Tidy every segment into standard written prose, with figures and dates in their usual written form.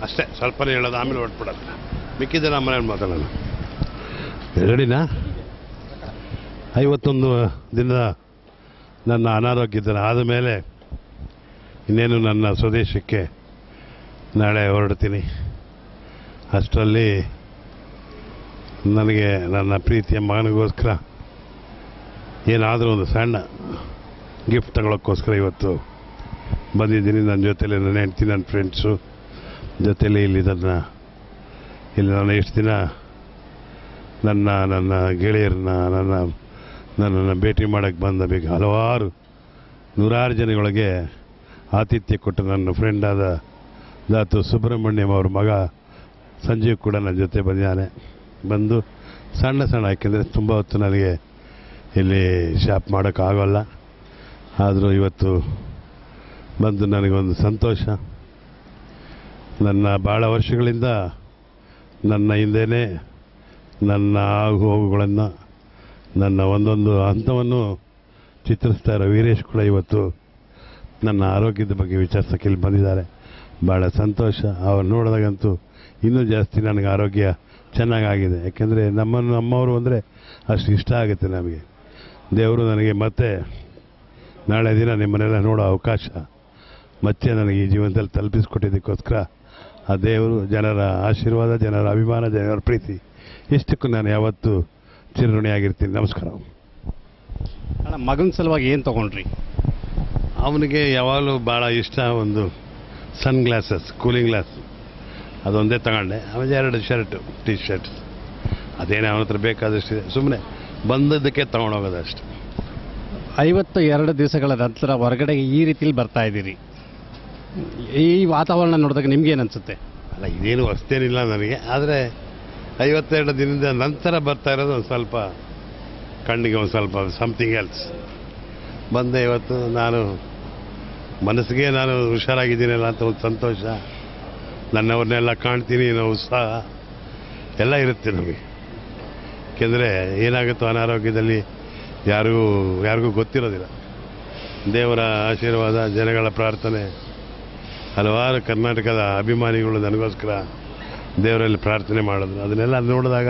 ಅಷ್ಟೇ, ಸ್ವಲ್ಪನೇ ಹೇಳೋದು, ಆಮೇಲೆ ಹೊರಟ್ಬಿಡೋದು. ಮಿಕ್ಕಿದ್ದೆ ನಮ್ಮ ಮನೇಲಿ ಮಾತಾಡೋಣ. ರೆಡಿನಾ? 51 ದಿನ ನನ್ನ ಅನಾರೋಗ್ಯದ ಆದಮೇಲೆ ಇನ್ನೇನು ನನ್ನ ಸ್ವದೇಶಕ್ಕೆ ನಾಳೆ ಹೊರಡ್ತೀನಿ. ಅಷ್ಟರಲ್ಲಿ ನನಗೆ ನನ್ನ ಪ್ರೀತಿಯ ಮಗನಿಗೋಸ್ಕರ ಏನಾದರೂ ಒಂದು ಸಣ್ಣ ಗಿಫ್ಟ್ ತಗೊಳ್ಳೋಕ್ಕೋಸ್ಕರ ಇವತ್ತು ಬಂದಿದ್ದೀನಿ. ನನ್ನ ಜೊತೆಲಿ ನನ್ನ ಹೆಂಡ್ತಿ, ನನ್ನ ಫ್ರೆಂಡ್ಸು ಜೊತೆಲಿ ಇಲ್ಲಿ ನಾನು ಎಷ್ಟು ದಿನ ನನ್ನ ಗೆಳೆಯರನ್ನ ನನ್ನನ್ನು ಭೇಟಿ ಮಾಡೋಕ್ಕೆ ಬಂದ ಹಲವಾರು ನೂರಾರು ಜನಗಳಿಗೆ ಆತಿಥ್ಯ ಕೊಟ್ಟು ನನ್ನ ಫ್ರೆಂಡ್ ಆದ ದಾತು ಸುಬ್ರಹ್ಮಣ್ಯಂ ಅವ್ರ ಮಗ ಸಂಜೀವ್ ಕೂಡ ನನ್ನ ಜೊತೆ ಬಂದು ಸಣ್ಣ ಯಾಕೆಂದರೆ ತುಂಬ ಹೊತ್ತು ನನಗೆ ಇಲ್ಲಿ ಶಾಪ್ ಮಾಡೋಕ್ಕಾಗೋಲ್ಲ. ಆದರೂ ಇವತ್ತು ಬಂದು ನನಗೊಂದು ಸಂತೋಷ. ನನ್ನ ಭಾಳ ವರ್ಷಗಳಿಂದ ನನ್ನ ಹಿಂದೆಯೇ ನನ್ನ ಆಗು ಹೋಗುಗಳನ್ನು, ನನ್ನ ಒಂದೊಂದು ಹಂತವನ್ನು ಚಿತ್ರಿಸ್ತಾ ಇರೋ ವೀರೇಶ್ ಕೂಡ ಇವತ್ತು ನನ್ನ ಆರೋಗ್ಯದ ಬಗ್ಗೆ ವಿಚಾರಿಸೋಕೆ ಇಲ್ಲಿ ಬಂದಿದ್ದಾರೆ. ಭಾಳ ಸಂತೋಷ. ಅವ್ರು ನೋಡಿದಾಗಂತೂ ಇನ್ನೂ ಜಾಸ್ತಿ ನನಗೆ ಆರೋಗ್ಯ ಚೆನ್ನಾಗಾಗಿದೆ. ಯಾಕೆಂದರೆ ನಮ್ಮವರು ಅಂದರೆ ಅಷ್ಟು ಇಷ್ಟ ಆಗುತ್ತೆ ನಮಗೆ. ದೇವರು ನನಗೆ ಮತ್ತೆ ನಾಳೆ ದಿನ ನಿಮ್ಮನ್ನೆಲ್ಲ ನೋಡೋ ಅವಕಾಶ ಮತ್ತೆ ನನಗೆ ಈ ಜೀವನದಲ್ಲಿ ತಲುಪಿಸ್ಕೊಟ್ಟಿದ್ದಕ್ಕೋಸ್ಕರ ಆ ದೇವರು, ಜನರ ಆಶೀರ್ವಾದ, ಜನರ ಅಭಿಮಾನ, ಜನರ ಪ್ರೀತಿ, ಇಷ್ಟಕ್ಕೂ ನಾನು ಯಾವತ್ತೂ ಚಿರಋಣಿಯಾಗಿರ್ತೀನಿ. ನಮಸ್ಕಾರ. ಅಣ್ಣ, ಮಗನ ಸಲುವಾಗಿ ಏನು ತೊಗೊಂಡ್ರಿ? ಅವನಿಗೆ ಯಾವಾಗಲೂ ಭಾಳ ಇಷ್ಟ ಒಂದು ಸನ್ ಗ್ಲಾಸಸ್, ಕೂಲಿಂಗ್ ಗ್ಲಾಸ್, ಅದೊಂದೇ ತಗೊಂಡೆ. ಆಮೇಲೆ 2 ಶರ್ಟು, ಟಿ ಶರ್ಟ್ಸ್, ಅದೇನೇ ಅವನ ಹತ್ರ ಬೇಕಾದಷ್ಟಿದೆ. ಸುಮ್ಮನೆ ಬಂದದ್ದಕ್ಕೆ ತೊಗೊಂಡೋಗೋದು ಅಷ್ಟೆ. 52 ದಿವಸಗಳ ನಂತರ ಹೊರಗಡೆ ಈ ರೀತಿಲಿ ಬರ್ತಾ ಇದ್ದೀರಿ. ಈ ವಾತಾವರಣ ನೋಡಿದಾಗ ನಿಮ್ಗೇನು ಅನಿಸುತ್ತೆ? ಅಲ್ಲ, ಇದೇನು ಹೊಸ್ತೇನಿಲ್ಲ ನನಗೆ. ಆದರೆ 52 ದಿನದ ನಂತರ ಬರ್ತಾ ಇರೋದು ಒಂದು ಸ್ವಲ್ಪ ಕಣ್ಣಿಗೆ ಒಂದು ಸ್ವಲ್ಪ ಸಮಥಿಂಗ್ ಎಲ್ಸ್. ಬಂದೆ ಇವತ್ತು ನಾನು ಮನಸ್ಸಿಗೆ ನಾನು ಹುಷಾರಾಗಿದ್ದೀನಲ್ಲ ಅಂತ ಒಂದು ಸಂತೋಷ. ನನ್ನವ್ರನ್ನೆಲ್ಲ ಕಾಣ್ತೀನಿ ಅನ್ನೋ ಉತ್ಸಾಹ ಎಲ್ಲ ಇರುತ್ತೆ ನಮಗೆ. ಏಕೆಂದರೆ ಏನಾಗುತ್ತೋ ಅನಾರೋಗ್ಯದಲ್ಲಿ ಯಾರಿಗೂ ಗೊತ್ತಿರೋದಿಲ್ಲ. ದೇವರ ಆಶೀರ್ವಾದ, ಜನಗಳ ಪ್ರಾರ್ಥನೆ, ಹಲವಾರು ಕರ್ನಾಟಕದ ಅಭಿಮಾನಿಗಳು ನನಗೋಸ್ಕರ ದೇವರಲ್ಲಿ ಪ್ರಾರ್ಥನೆ ಮಾಡಿದ್ರು. ಅದನ್ನೆಲ್ಲ ನೋಡಿದಾಗ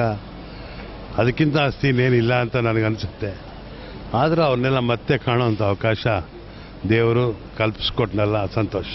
ಅದಕ್ಕಿಂತ ಆಸ್ತಿ ಇನ್ನೇನಿಲ್ಲ ಅಂತ ನನಗನ್ಸುತ್ತೆ. ಆದರೂ ಅವ್ರನ್ನೆಲ್ಲ ಮತ್ತೆ ಕಾಣೋವಂಥ ಅವಕಾಶ ದೇವರು ಕಲ್ಪಿಸ್ಕೊಟ್ನಲ್ಲ, ಸಂತೋಷ.